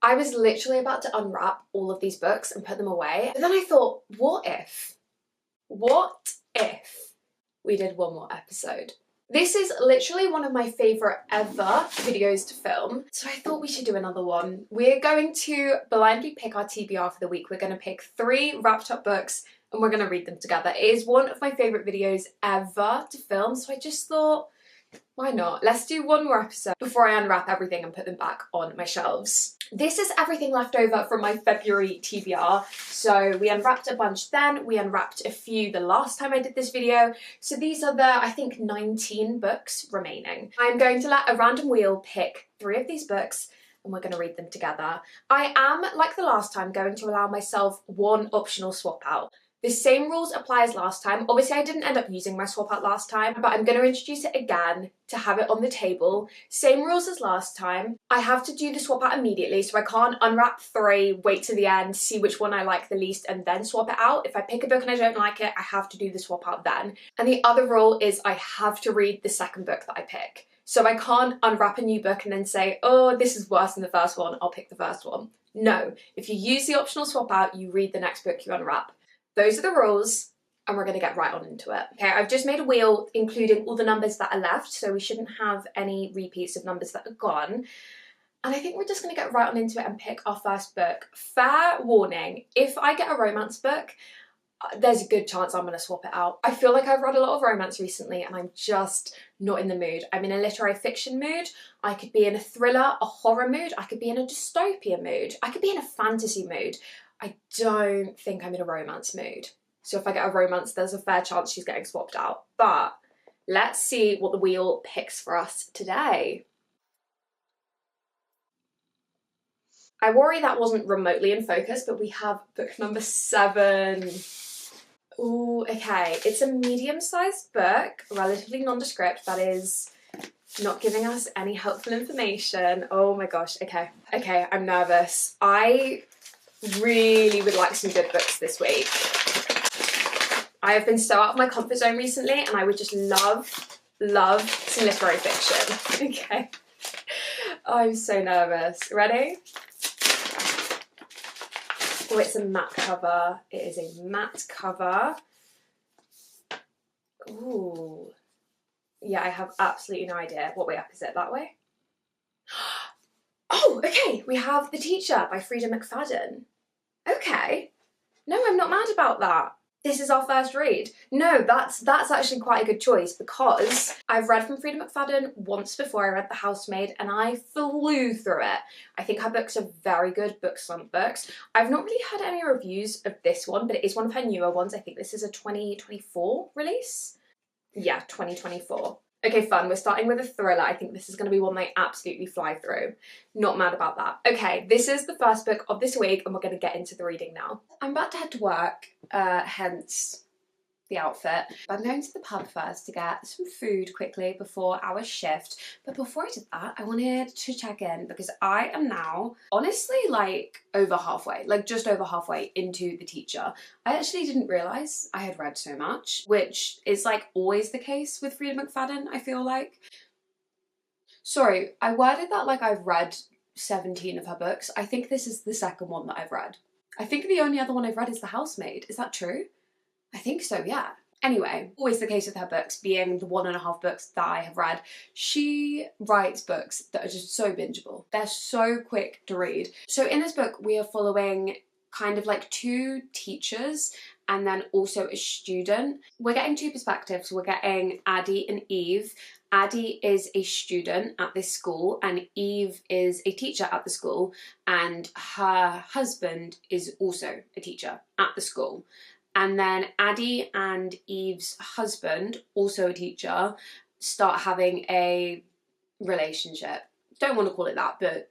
I was literally about to unwrap all of these books and put them away, but then I thought, what if we did one more episode? This is literally one of my favourite ever videos to film, so I thought we should do another one. We're going to blindly pick our TBR for the week. We're going to pick 3 wrapped up books and we're going to read them together. It is one of my favourite videos ever to film, so I just thought, why not? Let's do one more episode before I unwrap everything and put them back on my shelves. This is everything left over from my February TBR. So we unwrapped a bunch then, we unwrapped a few the last time I did this video. So these are the, I think, 19 books remaining. I'm going to let a random wheel pick 3 of these books and we're going to read them together. I am, like the last time, going to allow myself 1 optional swap out. The same rules apply as last time. Obviously I didn't end up using my swap out last time, but I'm going to introduce it again to have it on the table. Same rules as last time. I have to do the swap out immediately, so I can't unwrap 3, wait to the end, see which one I like the least and then swap it out. If I pick a book and I don't like it, I have to do the swap out then. And the other rule is I have to read the second book that I pick. So I can't unwrap a new book and then say, oh, this is worse than the first one, I'll pick the first one. No, if you use the optional swap out, you read the next book you unwrap. Those are the rules, and we're going to get right on into it. Okay, I've just made a wheel including all the numbers that are left, so we shouldn't have any repeats of numbers that are gone. And I think we're just going to get right on into it and pick our first book. Fair warning, if I get a romance book, there's a good chance I'm going to swap it out. I feel like I've read a lot of romance recently and I'm just not in the mood. I'm in a literary fiction mood. I could be in a thriller, a horror mood. I could be in a dystopia mood. I could be in a fantasy mood. I don't think I'm in a romance mood. So if I get a romance, there's a fair chance she's getting swapped out. But let's see what the wheel picks for us today. I worry that wasn't remotely in focus, but we have book number 7. Ooh, okay. It's a medium-sized book, relatively nondescript. That is not giving us any helpful information. Oh my gosh, okay. Okay, I'm nervous. I really would like some good books this week. I have been so out of my comfort zone recently and I would just love some literary fiction. Okay. Oh, I'm so nervous. Ready? Oh, it's a matte cover. It is a matte cover. Ooh. Yeah, I have absolutely no idea. What way up is it? That way? Oh, okay. We have The Teacher by Freida McFadden. Okay. No, I'm not mad about that. This is our first read. No, that's actually quite a good choice because I've read from Freida McFadden once before. I read The Housemaid and I flew through it. I think her books are very good book slump books. I've not really heard any reviews of this one, but it is one of her newer ones. I think this is a 2024 release. Yeah, 2024. Okay, fun. We're starting with a thriller. I think this is going to be one they absolutely fly through. Not mad about that. Okay, this is the first book of this week and we're going to get into the reading now. I'm about to head to work, hence the outfit. But I'm going to the pub first to get some food quickly before our shift. But before I did that, I wanted to check in because I am now honestly like over halfway, like just over halfway into The Teacher. I actually didn't realise I had read so much, which is like always the case with Freida McFadden, I feel like. Sorry, I worded that like I've read 17 of her books. I think this is the second one that I've read. I think the only other one I've read is The Housemaid. Is that true? I think so, yeah. Anyway, always the case with her books being the 1.5 books that I have read. She writes books that are just so bingeable. They're so quick to read. So in this book, we are following kind of like 2 teachers and then also a student. We're getting 2 perspectives. We're getting Addie and Eve. Addie is a student at this school and Eve is a teacher at the school and her husband is also a teacher at the school. And then Addie and Eve's husband, also a teacher, start having a relationship. Don't want to call it that, but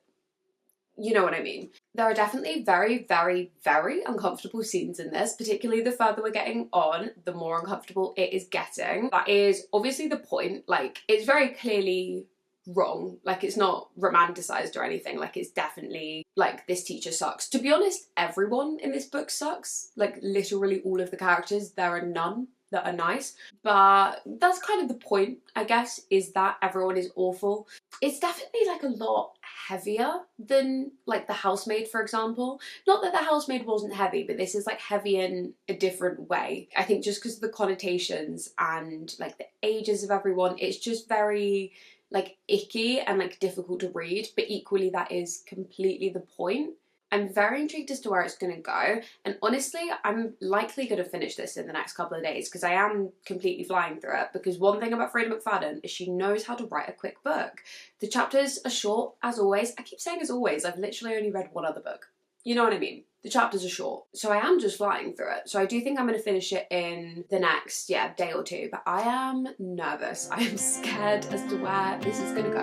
you know what I mean. There are definitely very, very, very uncomfortable scenes in this, particularly the further we're getting on, the more uncomfortable it is getting. That is obviously the point. Like, it's very clearly wrong. Like, it's not romanticized or anything. Like, it's definitely like, this teacher sucks. To be honest, everyone in this book sucks. Like, literally all of the characters. There are none that are nice. But that's kind of the point, I guess, is that everyone is awful. It's definitely like a lot heavier than like The Housemaid, for example. Not that The Housemaid wasn't heavy, but this is like heavy in a different way. I think just because of the connotations and like the ages of everyone, it's just very like icky and like difficult to read, but equally that is completely the point. I'm very intrigued as to where it's going to go, and honestly I'm likely going to finish this in the next couple of days because I am completely flying through it, because one thing about Freida McFadden is she knows how to write a quick book. The chapters are short, as always. I keep saying as always, I've literally only read one other book. You know what I mean? The chapters are short, so I am just flying through it. So I do think I'm going to finish it in the next, day or two, but I am nervous. I am scared as to where this is going to go.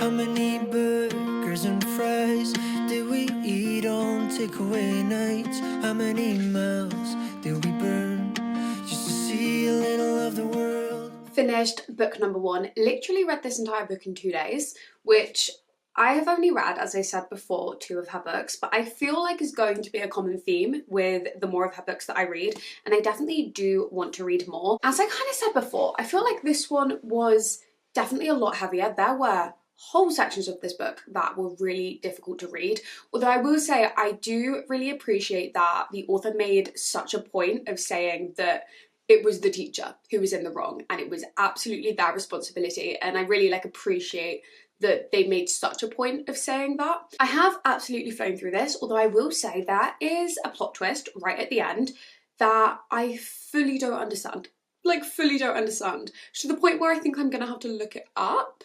How many burgers and fries did we eat on takeaway nights? How many miles did we burn just to see a little of the world? Finished book number 1. Literally read this entire book in 2 days, which I have only read, as I said before, 2 of her books, but I feel like is going to be a common theme with the more of her books that I read, and I definitely do want to read more. As I kind of said before, I feel like this one was definitely a lot heavier. There were whole sections of this book that were really difficult to read, although I will say I do really appreciate that the author made such a point of saying that it was the teacher who was in the wrong and it was absolutely their responsibility, and I really appreciate that they made such a point of saying that. I have absolutely flown through this, although I will say there is a plot twist right at the end that I fully don't understand. Fully don't understand. To the point where I think I'm gonna have to look it up.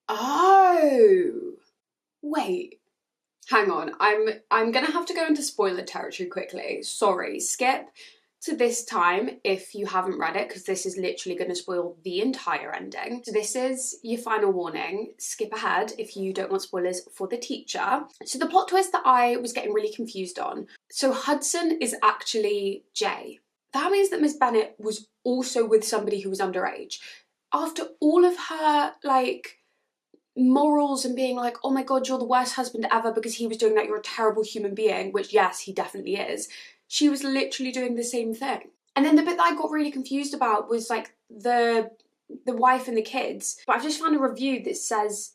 Oh, wait. Hang on. I'm gonna have to go into spoiler territory quickly. Sorry. Skip to this time if you haven't read it, because this is literally going to spoil the entire ending. So this is your final warning. Skip ahead if you don't want spoilers for the teacher. So the plot twist that I was getting really confused on. So Hudson is actually Jay. That means that Miss Bennet was also with somebody who was underage. After all of her morals and being like, oh my god, you're the worst husband ever because he was doing that, you're a terrible human being, which yes, he definitely is, she was literally doing the same thing. And then the bit that I got really confused about was the wife and the kids. But I've just found a review that says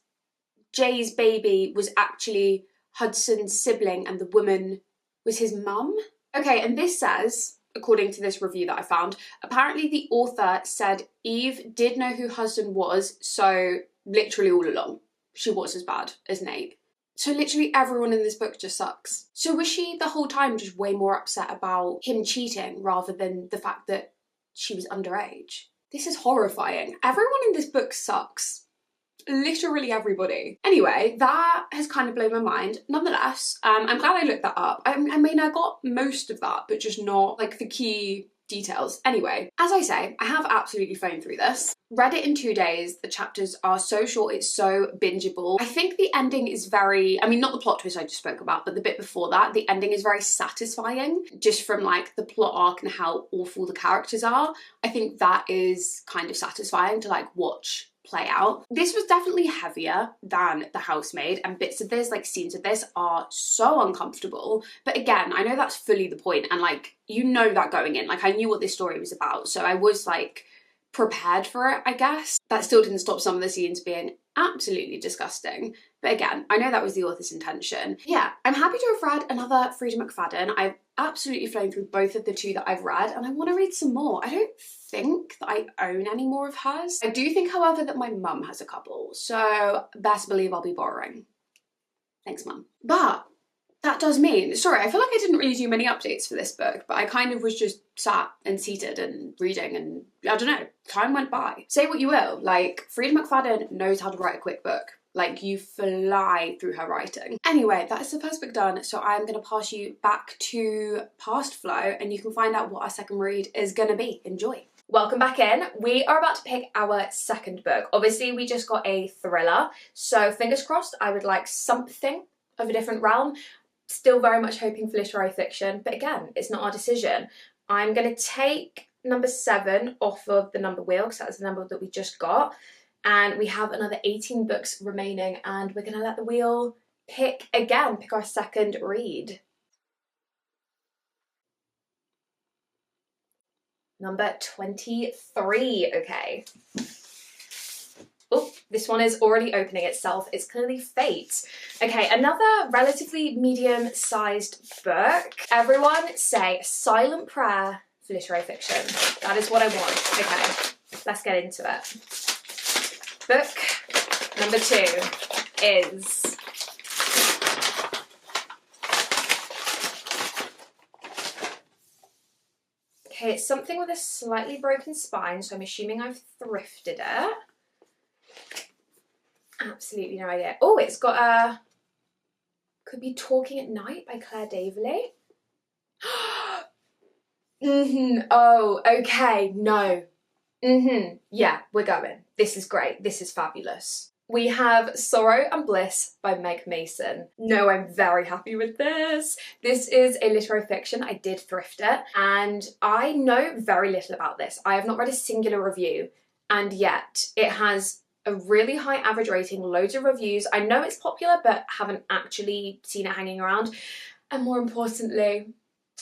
Jay's baby was actually Hudson's sibling and the woman was his mum. Okay, and this says, according to this review that I found, apparently the author said Eve did know who Hudson was, so literally all along she was as bad as Nate. So literally everyone in this book just sucks. So was she the whole time just way more upset about him cheating rather than the fact that she was underage? This is horrifying. Everyone in this book sucks. Literally everybody. Anyway, that has kind of blown my mind. Nonetheless, I'm glad I looked that up. I mean, I got most of that, but just not the key details. Anyway, as I say, I have absolutely flown through this. Read it in 2 days. The chapters are so short, it's so bingeable. I think the ending is very, I mean, not the plot twist I just spoke about, but the bit before that, the ending is very satisfying, just from the plot arc and how awful the characters are. I think that is kind of satisfying to watch play out. This was definitely heavier than The Housemaid, and bits of this, scenes of this, are so uncomfortable. But again, I know that's fully the point, and you know that going in. I knew what this story was about, so I was prepared for it, I guess. That still didn't stop some of the scenes being absolutely disgusting. But again, I know that was the author's intention. Yeah, I'm happy to have read another Freida McFadden. I've absolutely flown through both of the 2 that I've read, and I want to read some more. I don't think that I own any more of hers. I do think, however, that my mum has a couple, so best believe I'll be borrowing. Thanks, Mum. But that does mean, sorry, I feel like I didn't really do many updates for this book, but I kind of was just sat and seated and reading, and I don't know, time went by. Say what you will, Freida McFadden knows how to write a quick book. You fly through her writing. Anyway, that is the first book done, so I'm going to pass you back to Past Flow, and you can find out what our second read is going to be. Enjoy. Welcome back in. We are about to pick our second book. Obviously, we just got a thriller, so fingers crossed I would like something of a different realm. Still very much hoping for literary fiction, but again, it's not our decision. I'm going to take number 7 off of the number wheel, because that's the number that we just got. And we have another 18 books remaining, and we're going to let the wheel pick our second read. Number 23, okay. Oh, this one is already opening itself. It's clearly Fate. Okay, another relatively medium-sized book. Everyone say Silent Prayer for literary fiction. That is what I want. Okay, let's get into it. Book number 2 is okay, it's something with a slightly broken spine, so I'm assuming I've thrifted it. Absolutely no idea. Oh, it's got a Could Be Talking at Night by Claire Daverley. Oh, okay, no. Yeah, we're going. This is great. This is fabulous. We have Sorrow and Bliss by Meg Mason. No, I'm very happy with this. This is a literary fiction. I did thrift it, and I know very little about this. I have not read a singular review, and yet it has a really high average rating, loads of reviews. I know it's popular, but haven't actually seen it hanging around. And more importantly,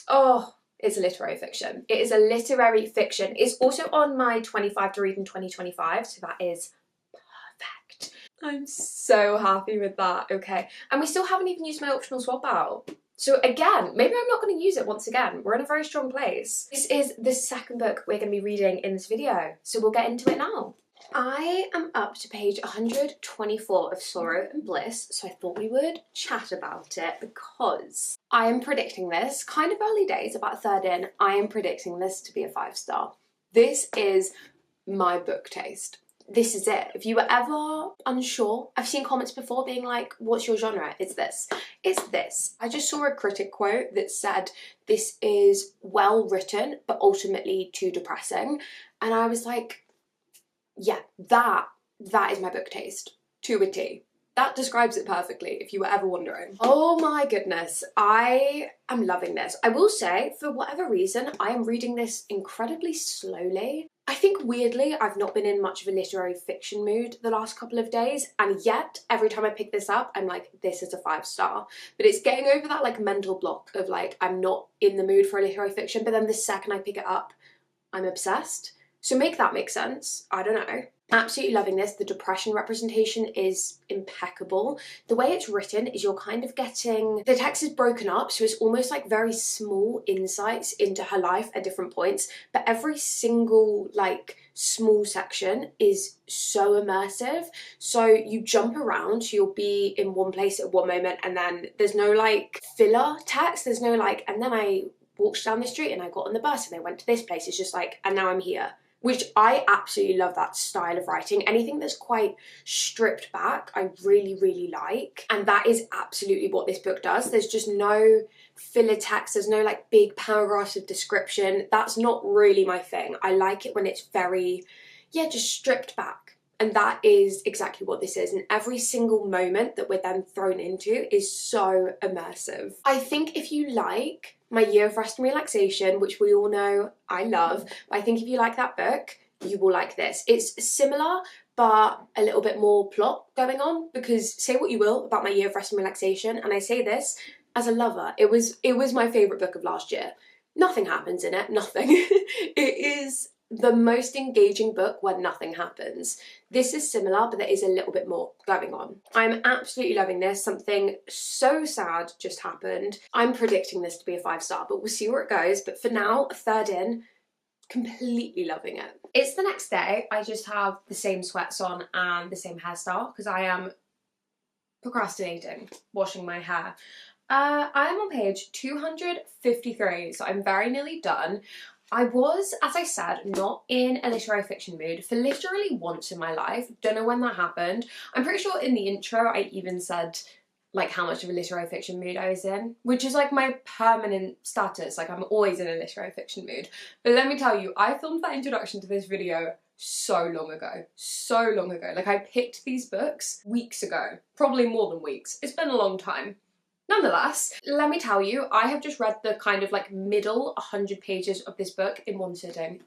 oh, it's a literary fiction. It is a literary fiction. It's also on my 25 to read in 2025, so that is perfect. I'm so happy with that, okay. And we still haven't even used my optional swap out. So again, maybe I'm not going to use it once again. We're in a very strong place. This is the second book we're going to be reading in this video, so we'll get into it now. I am up to page 124 of Sorrow and Bliss, so I thought we would chat about it because I am predicting this, kind of early days, about a third in, I am predicting this to be a 5-star. This is my book taste. This is it. If you were ever unsure, I've seen comments before being like, what's your genre? It's this. It's this. I just saw a critic quote that said, this is well written, but ultimately too depressing. And I was like, yeah, that is my book taste, to a T. That describes it perfectly, if you were ever wondering. Oh my goodness, I am loving this. I will say, for whatever reason, I am reading this incredibly slowly. I think weirdly, I've not been in much of a literary fiction mood the last couple of days, and yet, every time I pick this up, I'm like, this is a 5-star. But it's getting over that like mental block of like, I'm not in the mood for a literary fiction, but then the second I pick it up, I'm obsessed. So make that make sense, I don't know. Absolutely loving this. The depression representation is impeccable. The way it's written is you're kind of getting, the text is broken up, so it's almost like very small insights into her life at different points, but every single like small section is so immersive. So you jump around, so you'll be in one place at one moment, and then there's no like filler text, there's no like, and then I walked down the street and I got on the bus and I went to this place. It's just like, and now I'm here. Which I absolutely love that style of writing. Anything that's quite stripped back, I really, really like. And that is absolutely what this book does. There's just no filler text. There's no like big paragraphs of description. That's not really my thing. I like it when it's very, yeah, just stripped back. And that is exactly what this is. And every single moment that we're then thrown into is so immersive. I think if you like My Year of Rest and Relaxation, which we all know I love, but I think if you like that book, you will like this. It's similar, but a little bit more plot going on, because say what you will about My Year of Rest and Relaxation, and I say this as a lover, it was my favourite book of last year. Nothing happens in it, nothing. It is the most engaging book when nothing happens. This is similar, but there is a little bit more going on. I'm absolutely loving this. Something so sad just happened. I'm predicting this to be a 5-star, but we'll see where it goes. But for now, a third in, completely loving it. It's the next day. I just have the same sweats on and the same hairstyle because I am procrastinating washing my hair. I am on page 253, so I'm very nearly done. I was, as I said, not in a literary fiction mood for literally once in my life. Don't know when that happened. I'm pretty sure in the intro I even said like how much of a literary fiction mood I was in, which is like my permanent status. Like I'm always in a literary fiction mood. But let me tell you, I filmed that introduction to this video so long ago. So long ago. Like I picked these books weeks ago. Probably more than weeks. It's been a long time. Nonetheless, let me tell you, I have just read the kind of like middle 100 pages of this book in one sitting.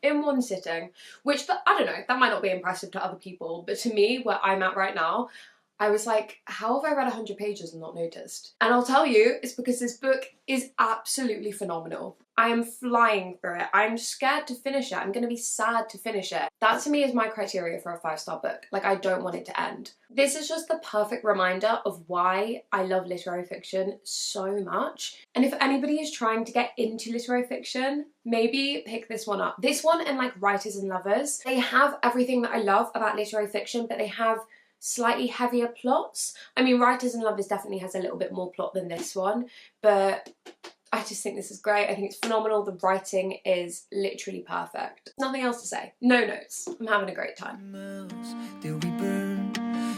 Which, I don't know, that might not be impressive to other people, but to me, where I'm at right now, I was like, how have I read 100 pages and not noticed? And I'll tell you, it's because this book is absolutely phenomenal. I am flying through it. I'm scared to finish it. I'm going to be sad to finish it. That to me is my criteria for a 5-star book. Like, I don't want it to end. This is just the perfect reminder of why I love literary fiction so much. And if anybody is trying to get into literary fiction, maybe pick this one up. This one and like Writers and Lovers, they have everything that I love about literary fiction, but they have slightly heavier plots. I mean, Writers and Lovers definitely has a little bit more plot than this one, but I just think this is great. I think it's phenomenal. The writing is literally perfect. Nothing else to say. No notes. I'm having a great time. Did we burn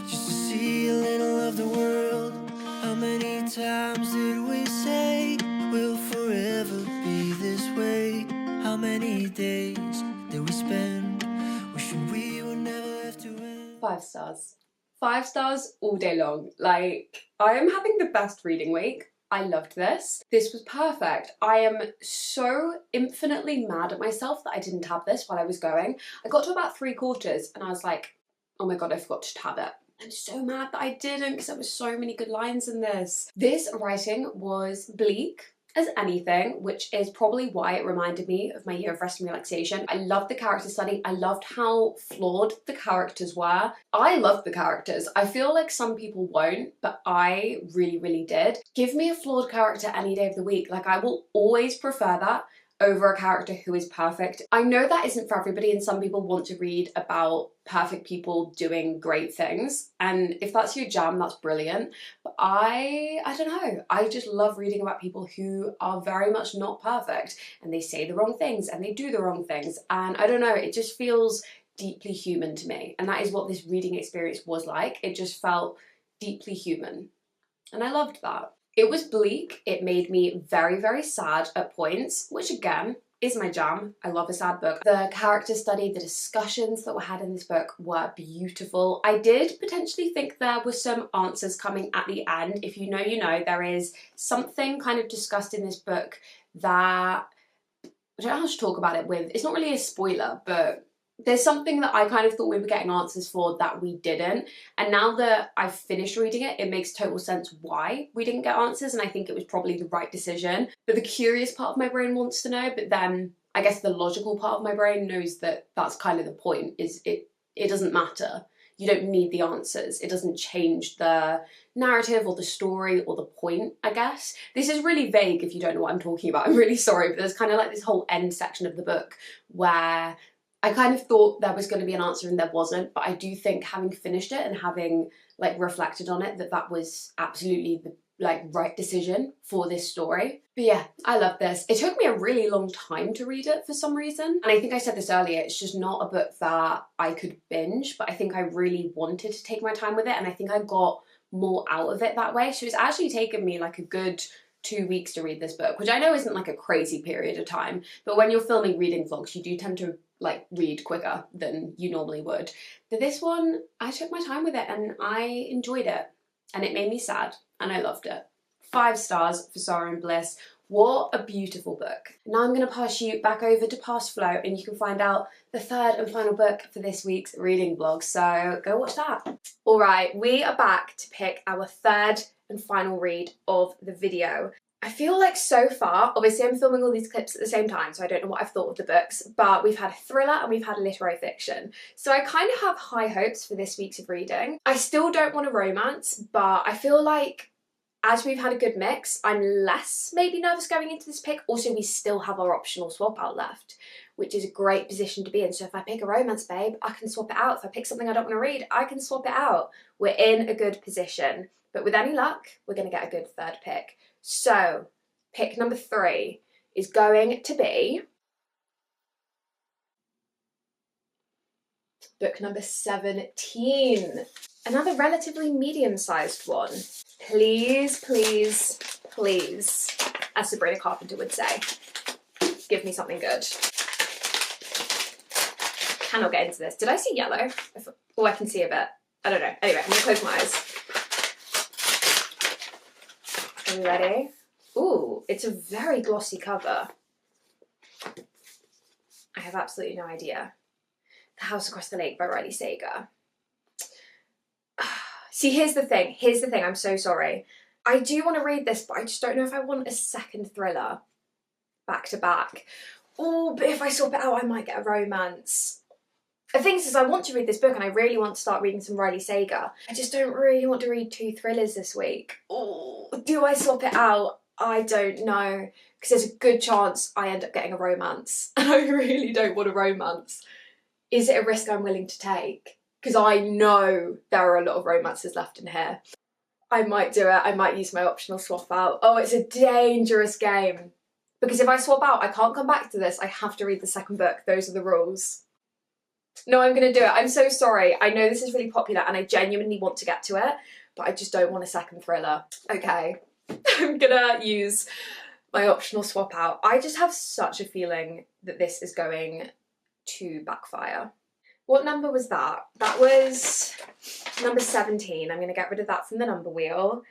just to see a little of the world? How many times did we say we'll forever be this way? How many days did we spend wishing we would never have to end? 5 stars. 5 stars all day long. Like, I am having the best reading week. I loved this. This was perfect. I am so infinitely mad at myself that I didn't tab this while I was going. I got to about 3/4 and I was like, oh my god, I forgot to tab it. I'm so mad that I didn't because there were so many good lines in this. This writing was bleak as anything, which is probably why it reminded me of my year of rest and relaxation. I loved the character study. I loved how flawed the characters were. I loved the characters. I feel like some people won't, but I really, really did. Give me a flawed character any day of the week. Like, I will always prefer that over a character who is perfect. I know that isn't for everybody and some people want to read about perfect people doing great things, and if that's your jam, that's brilliant, but I don't know, I just love reading about people who are very much not perfect and they say the wrong things and they do the wrong things, and I don't know, it just feels deeply human to me, and that is what this reading experience was like. It just felt deeply human and I loved that. It was bleak. It made me very, very sad at points, which again is my jam. I love a sad book. The character study, the discussions that were had in this book were beautiful. I did potentially think there were some answers coming at the end. If you know, you know, there is something kind of discussed in this book that, I don't know how to talk about it with, it's not really a spoiler, but there's something that I kind of thought we were getting answers for that we didn't, and now that I've finished reading it, it makes total sense why we didn't get answers, and I think it was probably the right decision. But the curious part of my brain wants to know, but then I guess the logical part of my brain knows that that's kind of the point, is it doesn't matter. You don't need the answers. It doesn't change the narrative or the story or the point, I guess. This is really vague if you don't know what I'm talking about. I'm really sorry, but there's kind of like this whole end section of the book where I kind of thought there was going to be an answer and there wasn't, but I do think having finished it and having like reflected on it, that was absolutely the like right decision for this story. But yeah, I love this. It took me a really long time to read it for some reason, and I think I said this earlier, it's just not a book that I could binge, but I think I really wanted to take my time with it, and I think I got more out of it that way. So it's actually taken me like a good 2 weeks to read this book, which I know isn't like a crazy period of time, but when you're filming reading vlogs, you do tend to like read quicker than you normally would. But this one, I took my time with it and I enjoyed it, and it made me sad and I loved it. 5 stars for Sorrow and Bliss. What a beautiful book. Now I'm going to pass you back over to Past Flow and you can find out the 3rd and final book for this week's reading vlog, so go watch that. Alright, we are back to pick our 3rd and final read of the video. I feel like so far, obviously I'm filming all these clips at the same time, so I don't know what I've thought of the books, but we've had a thriller and we've had literary fiction. So I kind of have high hopes for this week's of reading. I still don't want a romance, but I feel like as we've had a good mix, I'm less maybe nervous going into this pick. Also, we still have our optional swap out left, which is a great position to be in. So if I pick a romance, babe, I can swap it out. If I pick something I don't want to read, I can swap it out. We're in a good position. But with any luck, we're going to get a good 3rd pick. So, pick number 3 is going to be book number 17. Another relatively medium-sized one. Please, please, please, as Sabrina Carpenter would say, give me something good. Cannot get into this. Did I see yellow? Oh, I can see a bit. I don't know. Anyway, I'm going to close my eyes. Are we ready? Ooh, it's a very glossy cover. I have absolutely no idea. The House Across the Lake by Riley Sager. See, here's the thing, I'm so sorry. I do want to read this, but I just don't know if I want a second thriller back to back. Oh, but if I swap it out, I might get a romance. The thing is I want to read this book and I really want to start reading some Riley Sager. I just don't really want to read 2 thrillers this week. Oh, do I swap it out? I don't know, because there's a good chance I end up getting a romance and I really don't want a romance. Is it a risk I'm willing to take? Because I know there are a lot of romances left in here. I might do it. I might use my optional swap out. Oh, it's a dangerous game. Because if I swap out, I can't come back to this. I have to read the second book. Those are the rules. No, I'm going to do it. I'm so sorry. I know this is really popular and I genuinely want to get to it, but I just don't want a second thriller. Okay, I'm going to use my optional swap out. I just have such a feeling that this is going to backfire. What number was that? That was number 17. I'm going to get rid of that from the number wheel.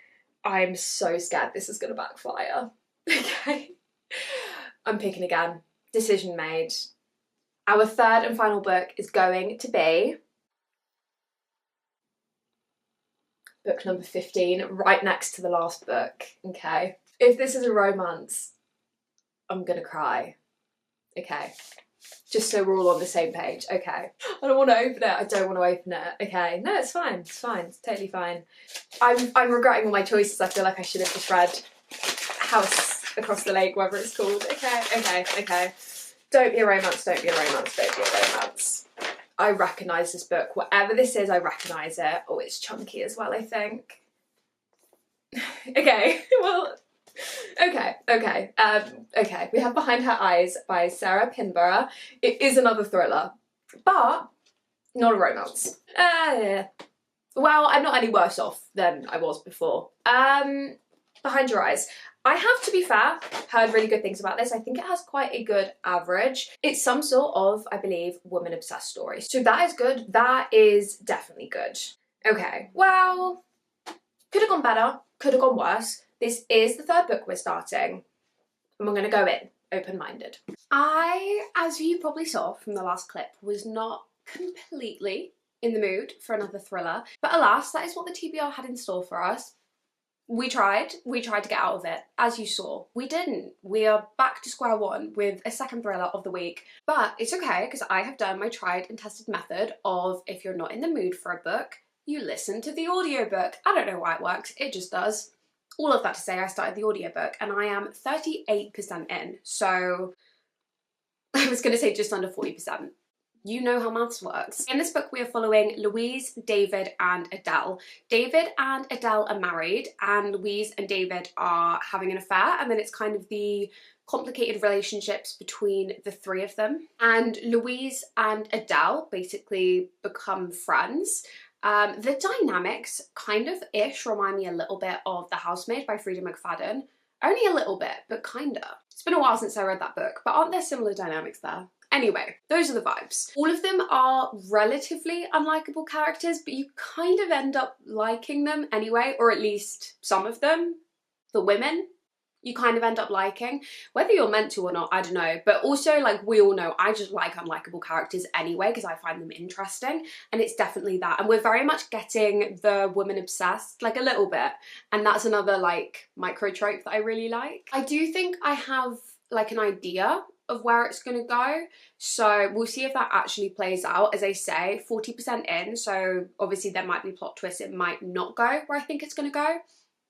I'm so scared this is going to backfire. Okay. I'm picking again. Decision made. Our third and final book is going to be book number 15, right next to the last book, okay? If this is a romance, I'm gonna cry, okay? Just so we're all on the same page, okay? I don't want to open it, I don't want to open it, okay? No, it's fine, it's totally fine. I'm regretting all my choices. I feel like I should have just read House Across the Lake, whatever it's called. Okay. Don't be a romance, don't be a romance. I recognise this book. Whatever this is, I recognise it. Oh, it's chunky as well, I think. Okay, well, okay. We have Behind Her Eyes by Sarah Pinborough. It is another thriller, but not a romance. Well, I'm not any worse off than I was before. Behind Your Eyes. I have, to be fair, heard really good things about this. I think it has quite a good average. It's some sort of, I believe, woman-obsessed story. So that is good. That is definitely good. Okay, well, could have gone better, could have gone worse. This is the third book we're starting, and we're going to go in open-minded. I, as you probably saw from the last clip, was not completely in the mood for another thriller, but alas, that is what the TBR had in store for us. We tried to get out of it. As you saw, we didn't. We are back to square one with a second thriller of the week. But it's okay, because I have done my tried and tested method of, if you're not in the mood for a book, you listen to the audiobook. I don't know why it works, it just does. All of that to say, I started the audiobook and I am 38% in, so I was gonna say just under 40%. You know how maths works. In this book, we are following Louise, David, and Adele. David and Adele are married, and Louise and David are having an affair, and then it's kind of the complicated relationships between the three of them. And Louise and Adele basically become friends. The dynamics kind of ish remind me a little bit of The Housemaid by Freida McFadden. Only a little bit, but kinda. It's been a while since I read that book, but aren't there similar dynamics there? Anyway, those are the vibes. All of them are relatively unlikable characters, but you kind of end up liking them anyway, or at least some of them. The women, you kind of end up liking. Whether you're meant to or not, I don't know. But also, like we all know, I just like unlikable characters anyway because I find them interesting, and it's definitely that. And we're very much getting the woman obsessed, like a little bit. And that's another like micro trope that I really like. I do think I have like an idea of where it's gonna go, so we'll see if that actually plays out. As I say, 40% in, so obviously there might be plot twists, it might not go where I think it's gonna go,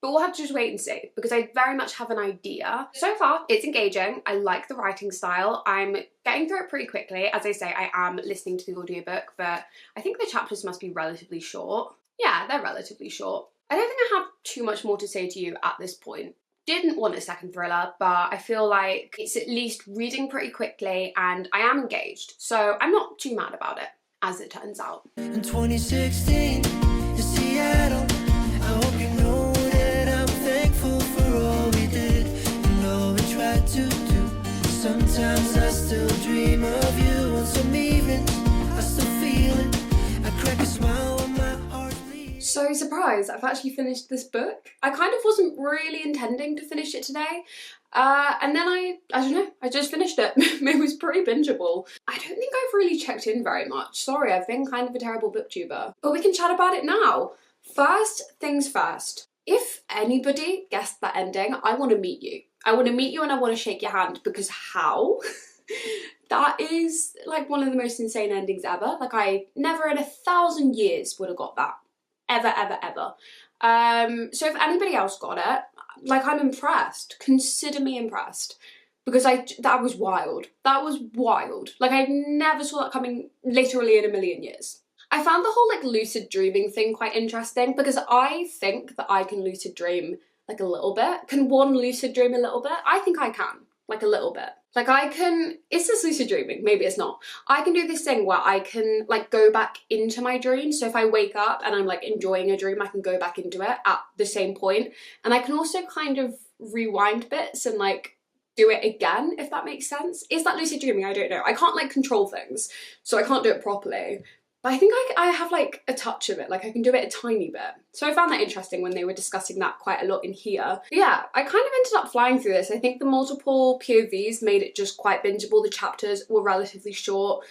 but we'll have to just wait and see, because I very much have an idea. So far, it's engaging. I like the writing style. I'm getting through it pretty quickly. As I say, I am listening to the audiobook, but I think the chapters must be relatively short. Yeah, they're relatively short. I don't think I have too much more to say to you at this point. Didn't want a second thriller, but I feel like it's at least reading pretty quickly and I am engaged, so I'm not too mad about it, as it turns out. In 2016, in Seattle, I hope you know that I'm thankful for all we did and all we tried to do. Sometimes I still dream of you, and some evenings I still feel it. I crack a smile when my heart bleeds. So surprised, I've actually finished this book. I kind of wasn't really intending to finish it today. And then I don't know, I just finished it. It was pretty bingeable. I don't think I've really checked in very much. Sorry, I've been kind of a terrible booktuber. But we can chat about it now. First things first, if anybody guessed that ending, I want to meet you. I want to meet you and I want to shake your hand, because how? That is like one of the most insane endings ever. Like, I never in 1,000 years would have got that. Ever, ever, ever. So if anybody else got it, like, I'm impressed. Consider me impressed. Because that was wild. That was wild. Like, I never saw that coming literally in a million years. I found the whole like lucid dreaming thing quite interesting, because I think that I can lucid dream like a little bit. Can one lucid dream a little bit? I think I can, like a little bit. Like, I can, is this lucid dreaming? Maybe it's not. I can do this thing where I can like go back into my dream. So if I wake up and I'm like enjoying a dream, I can go back into it at the same point. And I can also kind of rewind bits and like do it again, if that makes sense. Is that lucid dreaming? I don't know. I can't like control things, so I can't do it properly. But I think I have like a touch of it, like I can do it a tiny bit. So I found that interesting when they were discussing that quite a lot in here. But yeah, I kind of ended up flying through this. I think the multiple POVs made it just quite bingeable. The chapters were relatively short.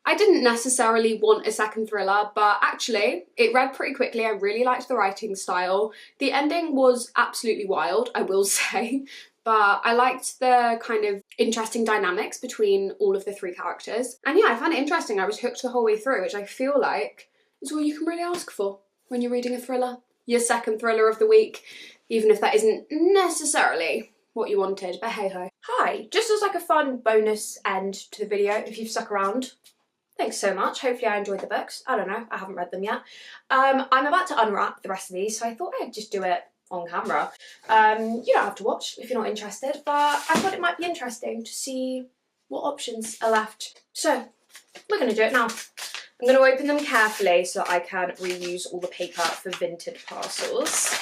I didn't necessarily want a second thriller, but actually it read pretty quickly. I really liked the writing style. The ending was absolutely wild, I will say. But I liked the kind of interesting dynamics between all of the three characters. And yeah, I found it interesting. I was hooked the whole way through, which I feel like is all you can really ask for when you're reading a thriller. Your second thriller of the week, even if that isn't necessarily what you wanted, but hey ho. Hi, just as like a fun bonus end to the video, if you've stuck around, thanks so much. Hopefully I enjoyed the books. I don't know, I haven't read them yet. I'm about to unwrap the rest of these, so I thought I'd just do it on camera. You don't have to watch if you're not interested, but I thought it might be interesting to see what options are left. So we're going to do it now. I'm going to open them carefully so that I can reuse all the paper for vintage parcels.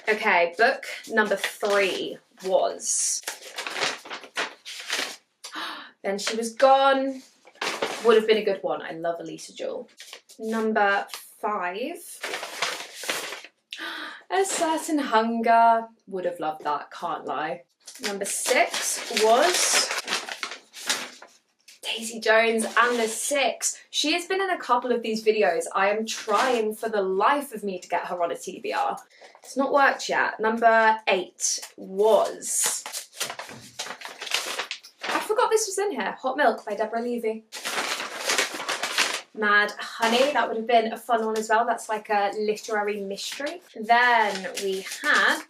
Okay, book number 3 was Then She Was Gone. Would have been a good one. I love Elisa Jewell. Number 5. A Certain Hunger. Would have loved that, can't lie. Number 6 was Daisy Jones and the Six. She has been in a couple of these videos. I am trying for the life of me to get her on a TBR. It's not worked yet. Number 8 was, I forgot this was in here, Hot Milk by Deborah Levy. Mad Honey, that would have been a fun one as well. That's like a literary mystery. Then we had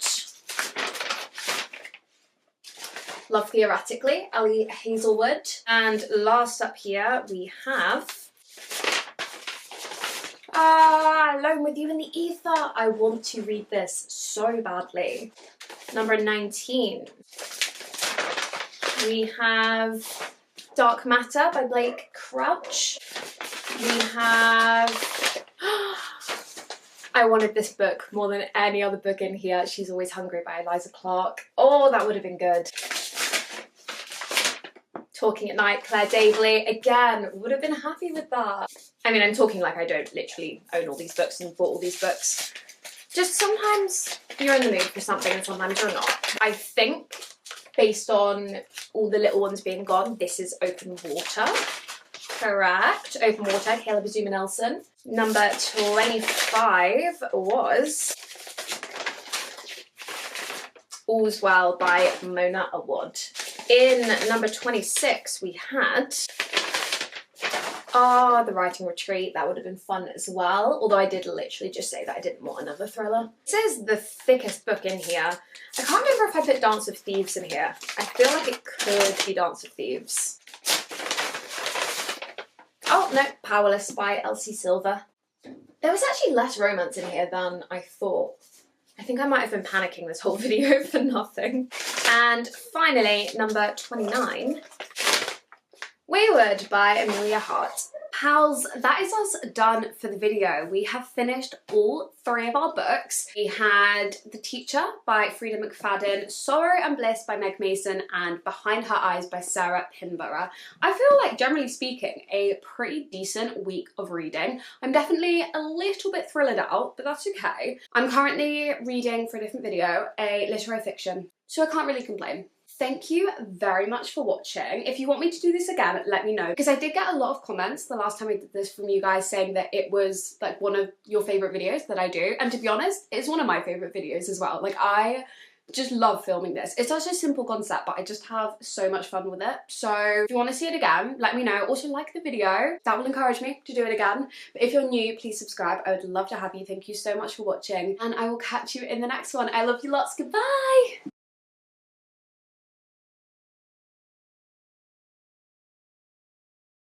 Love Theoretically, Ellie Hazelwood. And last up here we have Alone With You in the Ether. I want to read this so badly. Number 19. We have Dark Matter by Blake Crouch. We have, I wanted this book more than any other book in here. She's Always Hungry by Eliza Clark. Oh, that would have been good. Talking at Night, Claire Davely. Again, would have been happy with that. I mean, I'm talking like I don't literally own all these books and bought all these books. Just sometimes you're in the mood for something and sometimes you're not. I think, based on all the little ones being gone, this is Open Water. Correct. Open Water, Caleb Azuma Nelson. Number 25 was All's Well by Mona Awad. In number 26 we had The Writing Retreat. That would have been fun as well, although I did literally just say that I didn't want another thriller. This is the thickest book in here. I can't remember if I put Dance of Thieves in here. I feel like it could be Dance of Thieves. Oh no, Powerless by Elsie Silver. There was actually less romance in here than I thought. I think I might have been panicking this whole video for nothing. And finally, number 29, Wayward by Amelia Hart. Pals, that is us done for the video. We have finished all 3 of our books. We had The Teacher by Freida McFadden, Sorrow and Bliss by Meg Mason, and Behind Her Eyes by Sarah Pinborough. I feel like, generally speaking, a pretty decent week of reading. I'm definitely a little bit thrilled out, but that's okay. I'm currently reading, for a different video, a literary fiction, so I can't really complain. Thank you very much for watching. If you want me to do this again, let me know, because I did get a lot of comments the last time I did this from you guys saying that it was like one of your favourite videos that I do, and to be honest, it's one of my favourite videos as well. Like, I just love filming this. It's such a simple concept, but I just have so much fun with it. So if you want to see it again, let me know. Also, like the video. That will encourage me to do it again. But if you're new, please subscribe. I would love to have you. Thank you so much for watching, and I will catch you in the next one. I love you lots. Goodbye!